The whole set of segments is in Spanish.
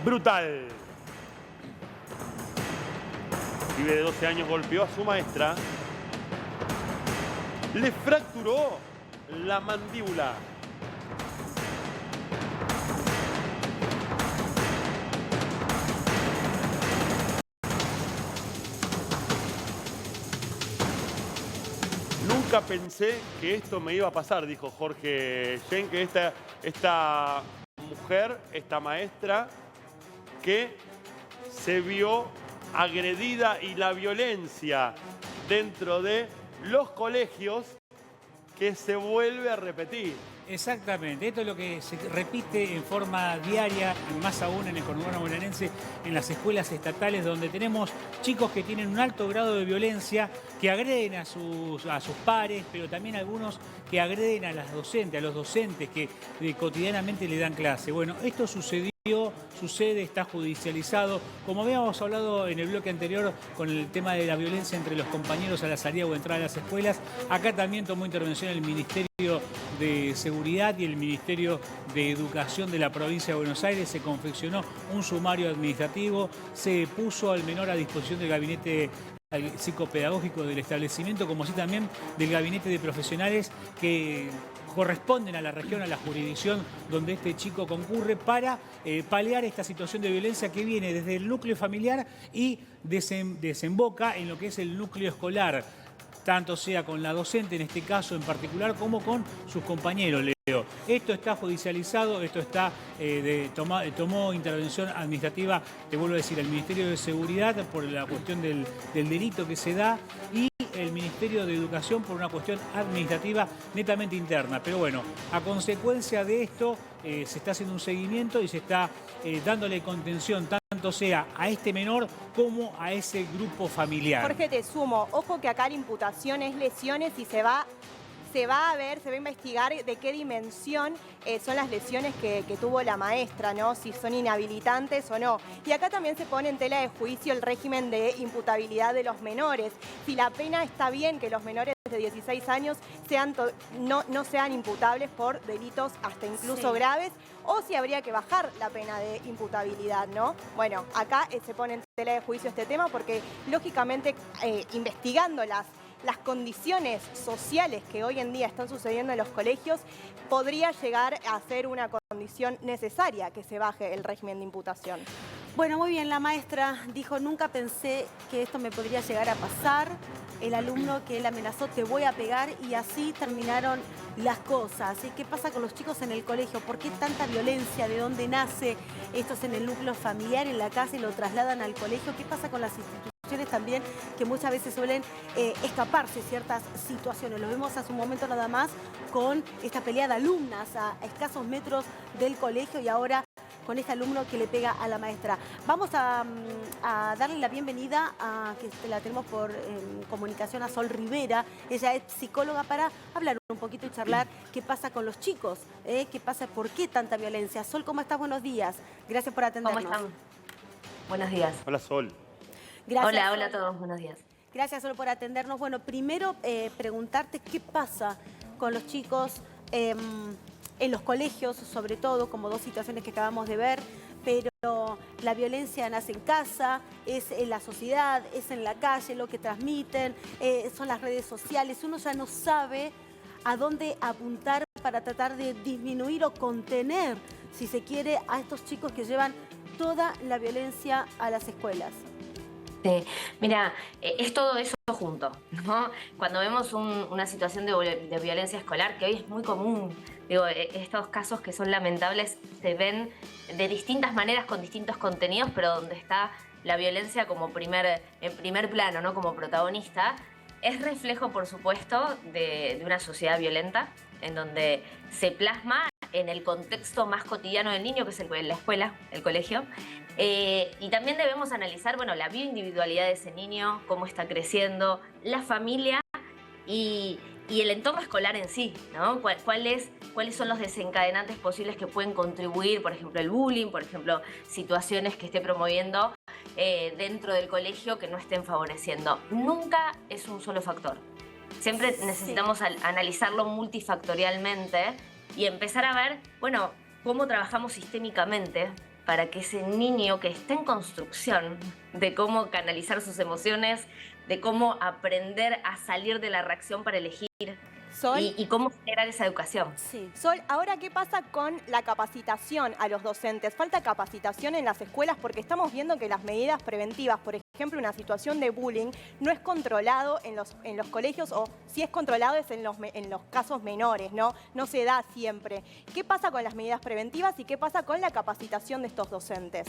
brutal. El pibe de 12 años golpeó a su maestra. Le fracturó la mandíbula. Nunca pensé que esto me iba a pasar, dijo Jorge Jen, que esta mujer, esta maestra, que se vio agredida y la violencia dentro de los colegios que se vuelve a repetir. Exactamente, esto es lo que se repite en forma diaria, y más aún en el conurbano bonaerense, en las escuelas estatales, donde tenemos chicos que tienen un alto grado de violencia, que agreden a sus pares, pero también algunos que agreden a los docentes que cotidianamente le dan clase. Bueno, esto sucede, está judicializado. Como habíamos hablado en el bloque anterior con el tema de la violencia entre los compañeros a la salida o entrada a las escuelas, acá también tomó intervención el Ministerio de Seguridad y el Ministerio de Educación de la provincia de Buenos Aires. Se confeccionó un sumario administrativo, se puso al menor a disposición del gabinete psicopedagógico del establecimiento, como así también del gabinete de profesionales que corresponden a la región, a la jurisdicción donde este chico concurre, para paliar esta situación de violencia que viene desde el núcleo familiar y desemboca en lo que es el núcleo escolar, tanto sea con la docente en este caso en particular como con sus compañeros, Leo. Esto está judicializado, esto está tomó intervención administrativa, te vuelvo a decir, el Ministerio de Seguridad por la cuestión del delito que se da y el Ministerio de Educación por una cuestión administrativa netamente interna. Pero bueno, a consecuencia de esto se está haciendo un seguimiento y se está dándole contención tanto sea a este menor como a ese grupo familiar. Jorge, te sumo, ojo que acá la imputación es lesiones y se va a investigar de qué dimensión son las lesiones que tuvo la maestra, ¿no? Si son inhabilitantes o no. Y acá también se pone en tela de juicio el régimen de imputabilidad de los menores. Si la pena está bien que los menores de 16 años no sean imputables por delitos hasta incluso graves, o si habría que bajar la pena de imputabilidad, ¿no? Bueno, acá se pone en tela de juicio este tema porque, lógicamente, investigando las condiciones sociales que hoy en día están sucediendo en los colegios, podría llegar a ser una condición necesaria que se baje el régimen de imputación. Bueno, muy bien, la maestra dijo, nunca pensé que esto me podría llegar a pasar. El alumno que él amenazó, te voy a pegar, y así terminaron las cosas. ¿Y qué pasa con los chicos en el colegio? ¿Por qué tanta violencia? ¿De dónde nace? Esto es en el núcleo familiar, en la casa, y lo trasladan al colegio. ¿Qué pasa con las instituciones también, que muchas veces suelen escaparse ciertas situaciones? Lo vemos hace un momento nada más con esta pelea de alumnas a escasos metros del colegio, y ahora con este alumno que le pega a la maestra. Vamos a darle la bienvenida que la tenemos por comunicación, a Sol Rivera. Ella es psicóloga, para hablar un poquito y charlar qué pasa con los chicos, qué pasa, por qué tanta violencia. Sol, ¿cómo estás? Buenos días. Gracias por atendernos. ¿Cómo están? Buenos días. Hola, Sol. Gracias, hola a todos, buenos días. Gracias, Sol, por atendernos. Bueno, primero preguntarte qué pasa con los chicos en los colegios, sobre todo, como dos situaciones que acabamos de ver, pero la violencia nace en casa, es en la sociedad, es en la calle, lo que transmiten, son las redes sociales. Uno ya no sabe a dónde apuntar para tratar de disminuir o contener, si se quiere, a estos chicos que llevan toda la violencia a las escuelas. Sí. Mira, es todo eso junto, ¿no? Cuando vemos una situación de violencia escolar, que hoy es muy común, digo, estos casos que son lamentables se ven de distintas maneras con distintos contenidos, pero donde está la violencia como en primer plano, ¿no? Como protagonista, es reflejo, por supuesto, de una sociedad violenta, en donde se plasma en el contexto más cotidiano del niño, que es la escuela, el colegio. Y también debemos analizar, bueno, la bioindividualidad de ese niño, cómo está creciendo, la familia y el entorno escolar en sí, ¿no? ¿Cuáles son los desencadenantes posibles que pueden contribuir? Por ejemplo, el bullying, por ejemplo, situaciones que esté promoviendo dentro del colegio que no estén favoreciendo. Nunca es un solo factor. Siempre necesitamos analizarlo multifactorialmente y empezar a ver, bueno, cómo trabajamos sistémicamente para que ese niño que está en construcción de cómo canalizar sus emociones, de cómo aprender a salir de la reacción para elegir Sol, y cómo generar esa educación. Sí. Sol, ahora, ¿qué pasa con la capacitación a los docentes? ¿Falta capacitación en las escuelas? Porque estamos viendo que las medidas preventivas, por ejemplo, una situación de bullying, no es controlado en los colegios, o si es controlado es en los casos menores, ¿no? No se da siempre. ¿Qué pasa con las medidas preventivas y qué pasa con la capacitación de estos docentes?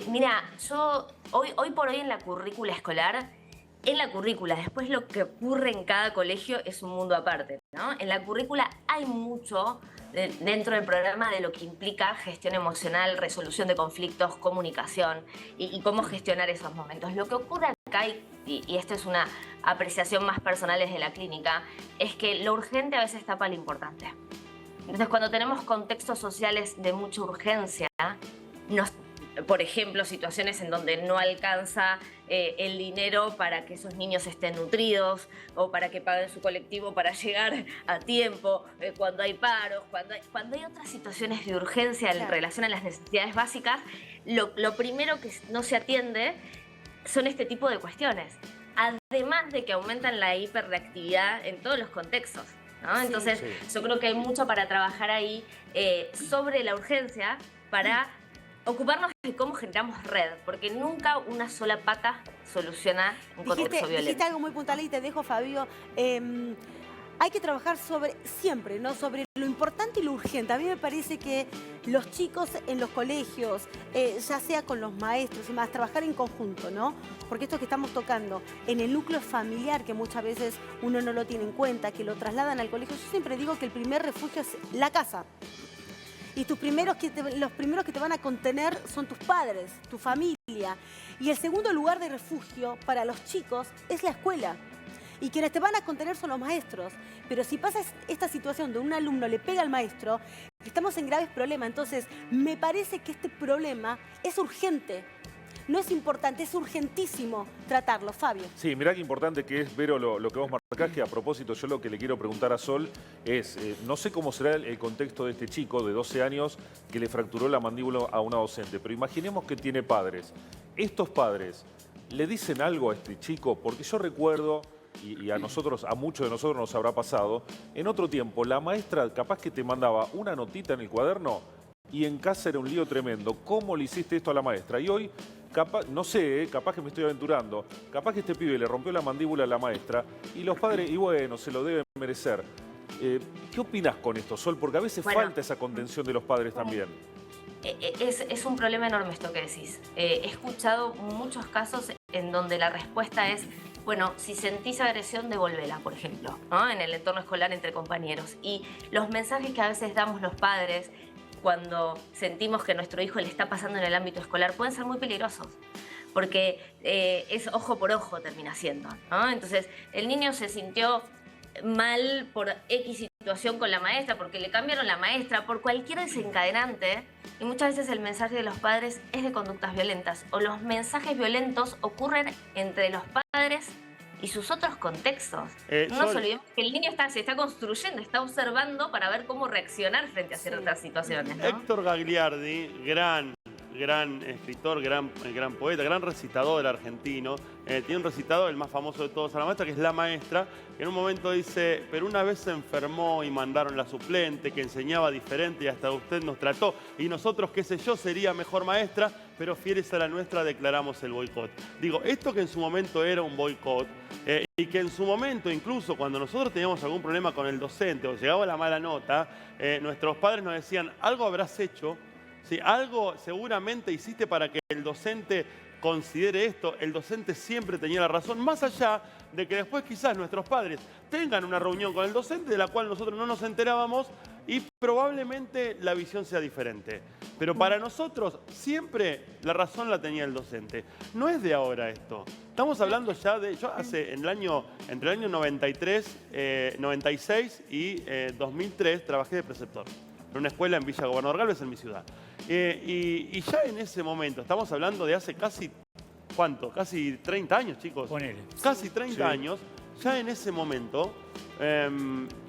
Mira, yo hoy por hoy en la currícula escolar, después lo que ocurre en cada colegio es un mundo aparte, ¿no? En la currícula hay mucho dentro del programa de lo que implica gestión emocional, resolución de conflictos, comunicación y cómo gestionar esos momentos. Lo que ocurre acá, y esto es una apreciación más personal desde la clínica, es que lo urgente a veces tapa lo importante. Entonces, cuando tenemos contextos sociales de mucha urgencia, por ejemplo, situaciones en donde no alcanza el dinero para que esos niños estén nutridos o para que paguen su colectivo para llegar a tiempo, cuando hay paros, cuando hay otras situaciones de urgencia en relación a las necesidades básicas, lo primero que no se atiende son este tipo de cuestiones. Además de que aumentan la hiperreactividad en todos los contextos, ¿no? Sí. Entonces, yo creo que hay mucho para trabajar ahí sobre la urgencia para ocuparnos de cómo generamos red, porque nunca una sola pata soluciona un contexto violento. Dijiste algo muy puntual y te dejo, Fabio. Hay que trabajar siempre, ¿no? Sobre lo importante y lo urgente. A mí me parece que los chicos en los colegios, ya sea con los maestros y más, trabajar en conjunto, ¿no? Porque esto que estamos tocando en el núcleo familiar, que muchas veces uno no lo tiene en cuenta, que lo trasladan al colegio, yo siempre digo que el primer refugio es la casa. Y los primeros que te van a contener son tus padres, tu familia. Y el segundo lugar de refugio para los chicos es la escuela. Y quienes te van a contener son los maestros. Pero si pasa esta situación de un alumno le pega al maestro, estamos en graves problemas. Entonces, me parece que este problema es urgente. No es importante, es urgentísimo tratarlo, Fabio. Sí, mirá qué importante que es, Vero, lo que vos marcás, que a propósito yo lo que le quiero preguntar a Sol es, no sé cómo será el contexto de este chico de 12 años que le fracturó la mandíbula a una docente, pero imaginemos que tiene padres. Estos padres, ¿le dicen algo a este chico? Porque yo recuerdo, y a muchos de nosotros nos habrá pasado, en otro tiempo la maestra capaz que te mandaba una notita en el cuaderno y en casa era un lío tremendo. ¿Cómo le hiciste esto a la maestra? Y hoy, capaz, no sé, capaz que me estoy aventurando, capaz que este pibe le rompió la mandíbula a la maestra y los padres, y bueno, se lo deben merecer. ¿Qué opinás con esto, Sol? Porque a veces falta esa contención de los padres también. Es un problema enorme esto que decís. He escuchado muchos casos en donde la respuesta es, bueno, si sentís agresión, devolvela, por ejemplo, ¿no? En el entorno escolar entre compañeros. Y los mensajes que a veces damos los padres cuando sentimos que nuestro hijo le está pasando en el ámbito escolar pueden ser muy peligrosos, porque es ojo por ojo termina siendo, ¿no? Entonces, el niño se sintió mal por X situación con la maestra, porque le cambiaron la maestra, por cualquier desencadenante, y muchas veces el mensaje de los padres es de conductas violentas, o los mensajes violentos ocurren entre los padres y sus otros contextos. No nos olvidemos que el niño se está construyendo, está observando para ver cómo reaccionar frente a ciertas situaciones, ¿no? Héctor Gagliardi, gran escritor, gran poeta, gran recitador argentino, tiene un recitador, el más famoso de todos a la maestra, que es La Maestra, que en un momento dice, pero una vez se enfermó y mandaron la suplente, que enseñaba diferente y hasta usted nos trató, y nosotros, qué sé yo, sería mejor maestra, pero fieles a la nuestra declaramos el boicot. Digo, esto que en su momento era un boicot, y que en su momento, incluso cuando nosotros teníamos algún problema con el docente o llegaba la mala nota, nuestros padres nos decían, algo habrás hecho, ¿sí? Algo seguramente hiciste para que el docente considere esto. El docente siempre tenía la razón, más allá de que después quizás nuestros padres tengan una reunión con el docente de la cual nosotros no nos enterábamos y probablemente la visión sea diferente. Pero para nosotros siempre la razón la tenía el docente. No es de ahora esto. Estamos hablando ya de... Yo entre el año 96 y 2003 trabajé de preceptor en una escuela en Villa Gobernador Galvez, en mi ciudad. Y ya en ese momento, estamos hablando de hace casi, ¿cuánto? Casi 30 años, chicos. Ponele. Casi 30 años. Ya en ese momento,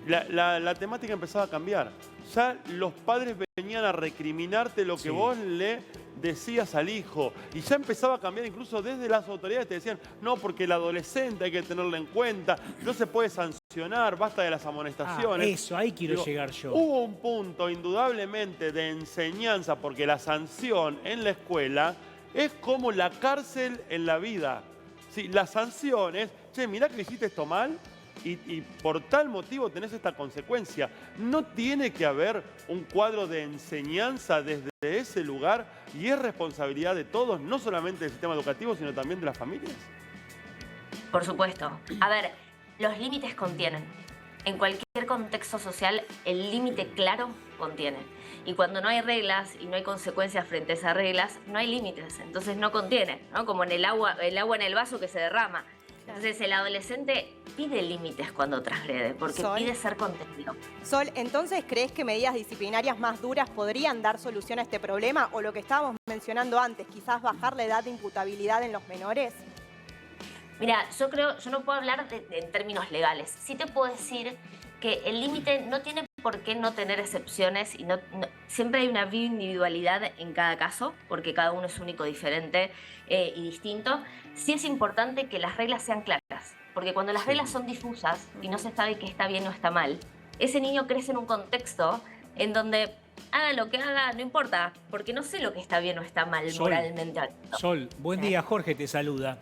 la temática empezaba a cambiar. Ya los padres venían venían a recriminarte lo que Sí. vos le decías al hijo. Y ya empezaba a cambiar incluso desde las autoridades. Te decían, no, porque el adolescente hay que tenerlo en cuenta, no se puede sancionar, basta de las amonestaciones. Eso, ahí quiero Digo, llegar yo. Hubo un punto indudablemente de enseñanza, porque la sanción en la escuela es como la cárcel en la vida. Sí, la sanción es, che, mirá que hiciste esto mal y por tal motivo tenés esta consecuencia. No tiene que haber un cuadro de enseñanza desde ese lugar y es responsabilidad de todos, no solamente del sistema educativo, sino también de las familias. Por supuesto. A ver, los límites contienen. En cualquier contexto social, el límite claro contiene. Y cuando no hay reglas y no hay consecuencias frente a esas reglas, no hay límites. Entonces no contiene, ¿no? Como en el agua en el vaso que se derrama. Entonces el adolescente pide límites cuando transgrede, porque Sol. pide ser contenido. Sol, entonces, ¿crees que medidas disciplinarias más duras podrían dar solución a este problema? O lo que estábamos mencionando antes, quizás bajar la edad de imputabilidad en los menores. Mira, yo no puedo hablar en términos legales. Sí te puedo decir que el límite no tiene por qué no tener excepciones y siempre hay una individualidad en cada caso, porque cada uno es único, diferente y distinto. Sí es importante que las reglas sean claras, porque cuando las reglas son difusas y no se sabe qué está bien o está mal, ese niño crece en un contexto en donde haga lo que haga, no importa, porque no sé lo que está bien o está mal Sol. moralmente hablando. Sol, buen día, Jorge te saluda.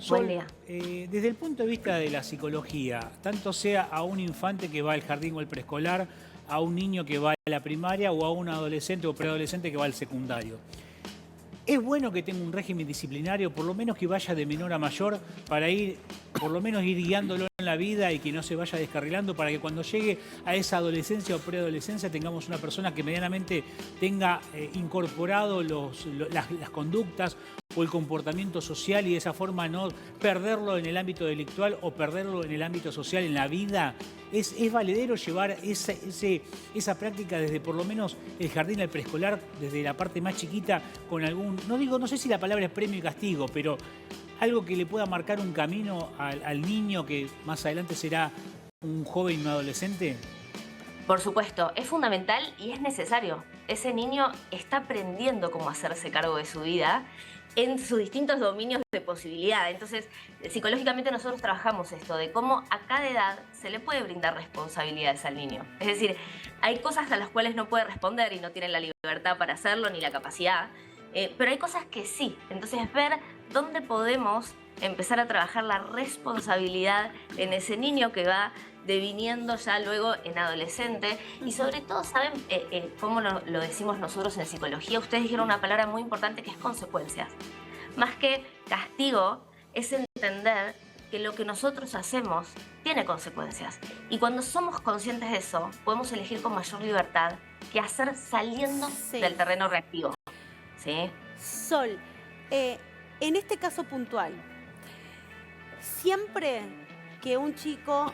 Buen día. Desde el punto de vista de la psicología, tanto sea a un infante que va al jardín o al preescolar, a un niño que va a la primaria o a un adolescente o preadolescente que va al secundario. Es bueno que tenga un régimen disciplinario, por lo menos que vaya de menor a mayor, para por lo menos ir guiándolo en la vida y que no se vaya descarrilando, para que cuando llegue a esa adolescencia o preadolescencia tengamos una persona que medianamente tenga incorporado las conductas o el comportamiento social y de esa forma no perderlo en el ámbito delictual o perderlo en el ámbito social en la vida. ¿Es valedero llevar esa práctica desde por lo menos el jardín al preescolar, desde la parte más chiquita, con algún, no sé si la palabra es premio y castigo, pero algo que le pueda marcar un camino al niño que más adelante será un joven y un adolescente? Por supuesto, es fundamental y es necesario. Ese niño está aprendiendo cómo hacerse cargo de su vida en sus distintos dominios de posibilidad. Entonces, psicológicamente nosotros trabajamos esto de cómo a cada edad se le puede brindar responsabilidades al niño. Es decir, hay cosas a las cuales no puede responder y no tiene la libertad para hacerlo ni la capacidad, pero hay cosas que sí. Entonces, ver dónde podemos empezar a trabajar la responsabilidad en ese niño que va deviniendo ya luego en adolescente. Y sobre todo, ¿saben cómo lo decimos nosotros en psicología? Ustedes dijeron una palabra muy importante que es consecuencias. Más que castigo, es entender que lo que nosotros hacemos tiene consecuencias. Y cuando somos conscientes de eso, podemos elegir con mayor libertad qué hacer saliendo del terreno reactivo. ¿Sí? Sol, en este caso puntual, siempre que un chico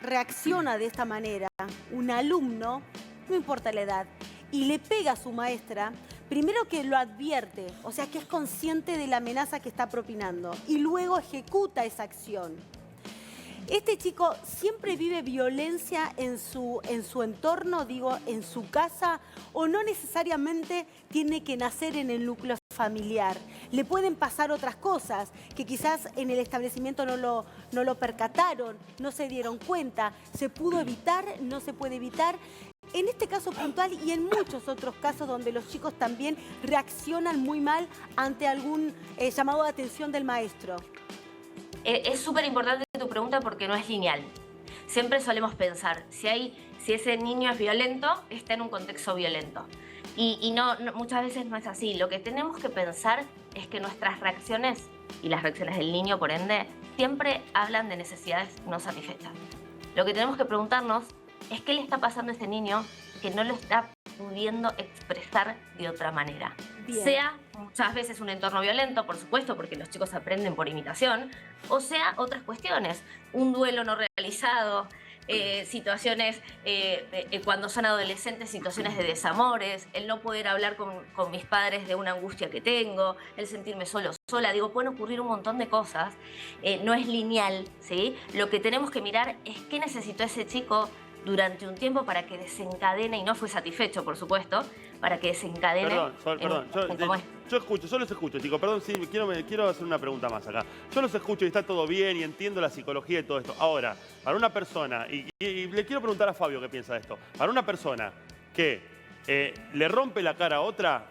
reacciona de esta manera, un alumno, no importa la edad, y le pega a su maestra, primero que lo advierte, o sea que es consciente de la amenaza que está propinando, y luego ejecuta esa acción. Este chico siempre vive violencia en su entorno, digo, en su casa, o no necesariamente tiene que nacer en el núcleo familiar. Le pueden pasar otras cosas que quizás en el establecimiento no lo percataron, no se dieron cuenta. ¿Se pudo evitar? ¿No se puede evitar? En este caso puntual y en muchos otros casos donde los chicos también reaccionan muy mal ante algún llamado de atención del maestro. Es súper importante tu pregunta porque no es lineal. Siempre solemos pensar, si ese niño es violento, está en un contexto violento. Y no, muchas veces no es así. Lo que tenemos que pensar es que nuestras reacciones, y las reacciones del niño por ende, siempre hablan de necesidades no satisfechas. Lo que tenemos que preguntarnos es qué le está pasando a este niño que no lo está pudiendo expresar de otra manera. Bien. Sea muchas veces un entorno violento, por supuesto, porque los chicos aprenden por imitación, o sea otras cuestiones, un duelo no realizado, situaciones cuando son adolescentes, situaciones de desamores, el no poder hablar con mis padres de una angustia que tengo, el sentirme solo, sola. Digo, pueden ocurrir un montón de cosas, no es lineal, ¿sí? Lo que tenemos que mirar es qué necesitó ese chico durante un tiempo para que desencadene, y no fue satisfecho, por supuesto, para que desencadene... Perdón, Sol, perdón. Yo los escucho, chicos. Perdón, sí, quiero hacer una pregunta más acá. Yo los escucho y está todo bien y entiendo la psicología y todo esto. Ahora, para una persona, y le quiero preguntar a Fabio qué piensa de esto. Para una persona que le rompe la cara a otra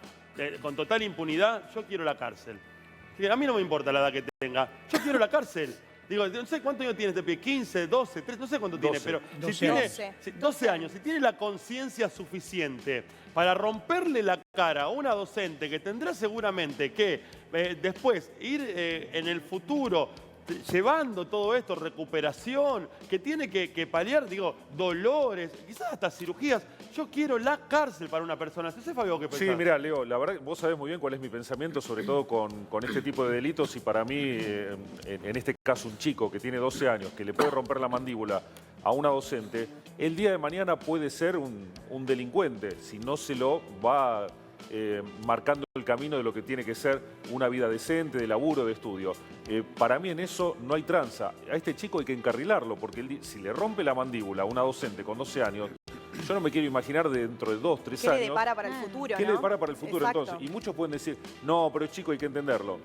con total impunidad, yo quiero la cárcel. A mí no me importa la edad que tenga, yo quiero la cárcel. Digo, no sé cuántos años tiene este pibe, 15, 12, 13, no sé cuánto 12. tiene, pero 12 si tiene años. 12 años, si tiene la conciencia suficiente para romperle la cara a una docente que tendrá seguramente que después ir en el futuro llevando todo esto, recuperación, que tiene que paliar, digo, dolores, quizás hasta cirugías. Yo quiero la cárcel para una persona. ¿Sí, Fabio, qué pensás? Sí, mira, Leo, la verdad, vos sabés muy bien cuál es mi pensamiento, sobre todo con este tipo de delitos, y para mí, en este caso, un chico que tiene 12 años, que le puede romper la mandíbula a una docente, el día de mañana puede ser un delincuente, si no se lo va marcando el camino de lo que tiene que ser una vida decente, de laburo, de estudio. Para mí en eso no hay tranza. A este chico hay que encarrilarlo, porque si le rompe la mandíbula a una docente con 12 años, yo no me quiero imaginar dentro de 2, 3 años... ¿Qué le depara para el futuro, ¿Qué no? le depara para el futuro? Exacto. Entonces? Y muchos pueden decir, no, pero chico, hay que entenderlo.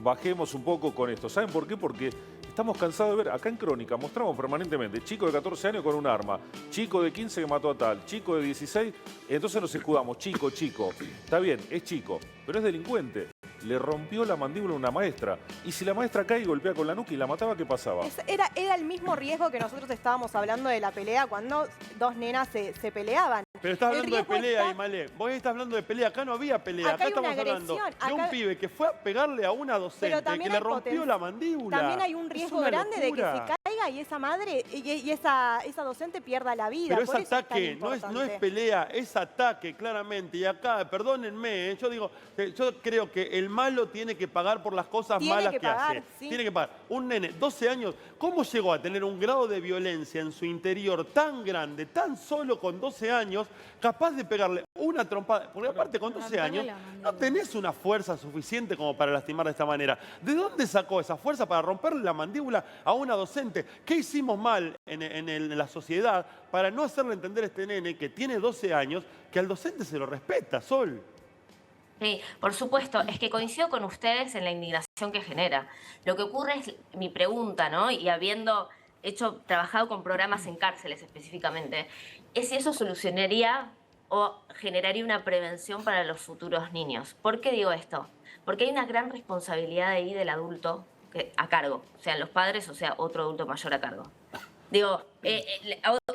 Bajemos un poco con esto. ¿Saben por qué? Porque estamos cansados de ver, acá en Crónica mostramos permanentemente chico de 14 años con un arma, chico de 15 que mató a tal, chico de 16, entonces nos escudamos, chico. Está bien, es chico, pero es delincuente. Le rompió la mandíbula a una maestra. Y si la maestra cae y golpea con la nuca y la mataba, ¿qué pasaba? Era el mismo riesgo que nosotros estábamos hablando de la pelea cuando dos nenas se peleaban. Pero estás El hablando de riesgo pelea, está- Imalé. Vos estás hablando de pelea. Acá no había pelea. Acá hay estamos una hablando agresión. de un Acá- pibe que fue a pegarle a una docente Pero también que le hay rompió la mandíbula. También hay un Es riesgo una grande de que locura. se caiga y esa madre y esa docente pierda la vida. Pero es Por eso tan ataque, no es importante. pelea, es ataque, claramente. Y acá, perdónenme, yo creo que el malo tiene que pagar por las cosas Tiene malas que que pagar, hace. sí. Tiene que pagar. Un nene, 12 años, ¿cómo llegó a tener un grado de violencia en su interior tan grande, tan solo con 12 años, capaz de pegarle una trompada? Porque aparte con 12 años no tenés una fuerza suficiente como para lastimar de esta manera. ¿De dónde sacó esa fuerza para romperle la mandíbula a una docente? ¿Qué hicimos mal en la sociedad para no hacerle entender a este nene que tiene 12 años que al docente se lo respeta, Sol? Sí, por supuesto, es que coincido con ustedes en la indignación que genera. Lo que ocurre es mi pregunta, ¿no? Y habiendo trabajado con programas en cárceles específicamente, es si eso solucionaría o generaría una prevención para los futuros niños. ¿Por qué digo esto? Porque hay una gran responsabilidad ahí del adulto a cargo, sean los padres o sea otro adulto mayor a cargo. Digo,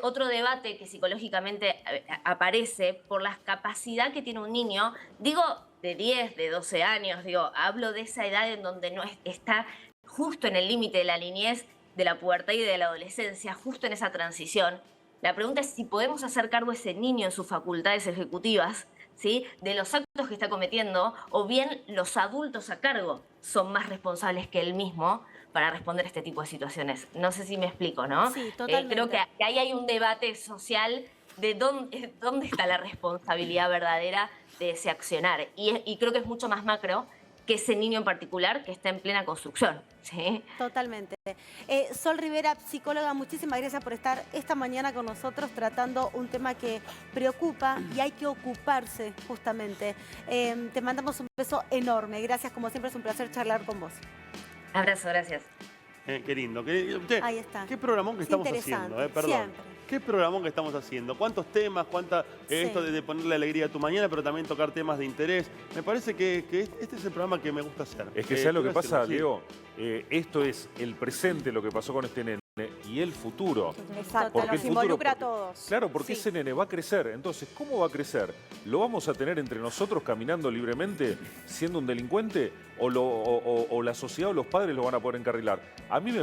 otro debate que psicológicamente aparece por la capacidad que tiene un niño, digo, de 10, de 12 años, digo, hablo de esa edad en donde no está justo en el límite de la niñez, de la pubertad y de la adolescencia, justo en esa transición. La pregunta es si podemos hacer cargo a ese niño en sus facultades ejecutivas, ¿sí?, de los actos que está cometiendo, o bien los adultos a cargo son más responsables que él mismo para responder a este tipo de situaciones. No sé si me explico, ¿no? Sí, totalmente. Creo que ahí hay un debate social de dónde está la responsabilidad verdadera de ese accionar. Y creo que es mucho más macro que ese niño en particular que está en plena construcción, ¿sí? Totalmente. Sol Rivera, psicóloga, muchísimas gracias por estar esta mañana con nosotros tratando un tema que preocupa y hay que ocuparse justamente. Te mandamos un beso enorme. Gracias, como siempre es un placer charlar con vos. Abrazo, gracias. Qué lindo. Ahí está. Qué programón que Es estamos interesante, haciendo, perdón. siempre. Qué programón que estamos haciendo. Cuántos temas, esto de ponerle alegría a tu mañana, pero también tocar temas de interés. Me parece que este es el programa que me gusta hacer. Es que ¿sabes lo que quiero pasa, decirlo, Leo? Esto es el presente, lo que pasó con este nene, y el futuro. Exacto, Porque nos el futuro- involucra a porque- todos. Claro, porque Sí. ese nene va a crecer. Entonces, ¿cómo va a crecer? ¿Lo vamos a tener entre nosotros caminando libremente siendo un delincuente? ¿O la sociedad o los padres lo van a poder encarrilar? A mí me